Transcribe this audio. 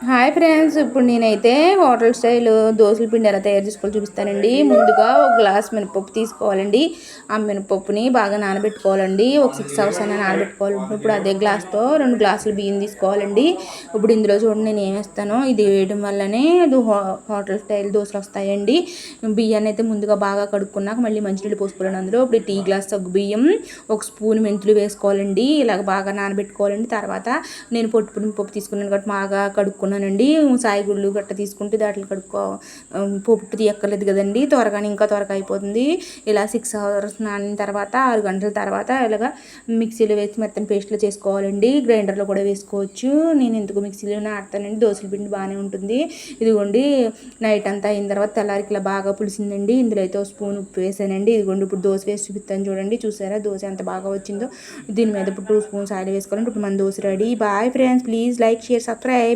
Hi friends, ఇప్పుడు నేనైతే hotel style దోశల పిండి ఎలా తయారు చేసుకోవాలో చూపిస్తానండి. ముందుగా ఒక గ్లాస్ మినపప్పు తీసుకోవాలండి. ఆ మినపప్పుని బాగా నానబెట్టుకోవాలండి. ఒక 6 అవర్స్ అయినా నానబెట్టుకోవాలి. ఇప్పుడు అదే గ్లాస్తో 2 గ్లాసులు బియ్యం తీసుకోవాలండి. ఇప్పుడు ఇందులో చూడండి నేను ఏమేస్తానో. ఇది వేయడం వల్లనే ఇది హోటల్ స్టైల్ దోశలు వస్తాయండి. బియ్యాన్ని అయితే ముందుగా బాగా కడుక్కున్నాక మళ్ళీ మంచినీళ్ళు పోసుకోవాలండి. అందులో ఇప్పుడు టీ గ్లాస్ బియ్యం, ఒక స్పూన్ మెంతులు వేసుకోవాలండి. ఇలాగ బాగా నానబెట్టుకోవాలండి. తర్వాత నేను పొట్టు పప్పు తీసుకున్నాను కాబట్టి బాగా కడుక్కున్నానండి. సాయిగుళ్ళు గట్ట తీసుకుంటే దాంట్లో పొట్టు తీయక్కర్లేదు కదండి. ఇంకా త్వరగా అయిపోతుంది. ఇలా 6 అవర్స్ నానిన తర్వాత 6 గంటల తర్వాత ఇలాగ మిక్సీలో వేసి మెత్తని పేస్ట్లో చేసుకోవాలండి. గ్రైండర్లో కూడా వేసుకోవచ్చు. నేను ఎందుకు మిక్సీలోనే ఆడతానండి. దోశల పిండి బాగానే ఉంటుంది. ఇదిగోండి నైట్ అంతా అయిన తర్వాత తెల్లారికి ఇలా బాగా పులిసిందండి. ఇందులో అయితే ఒక స్పూన్ ఉప్పు వేసానండి. ఇదిగోండి ఇప్పుడు దోశ వేసి చూపిస్తాను చూడండి. చూసారా దోశ ఎంత బాగా వచ్చిందో. దీని మీద ఇప్పుడు 2 స్పూన్స్ ఆయిల్ వేసుకోవాలండి. ఇప్పుడు మన dosa ready. Bye friends, please like, share, subscribe.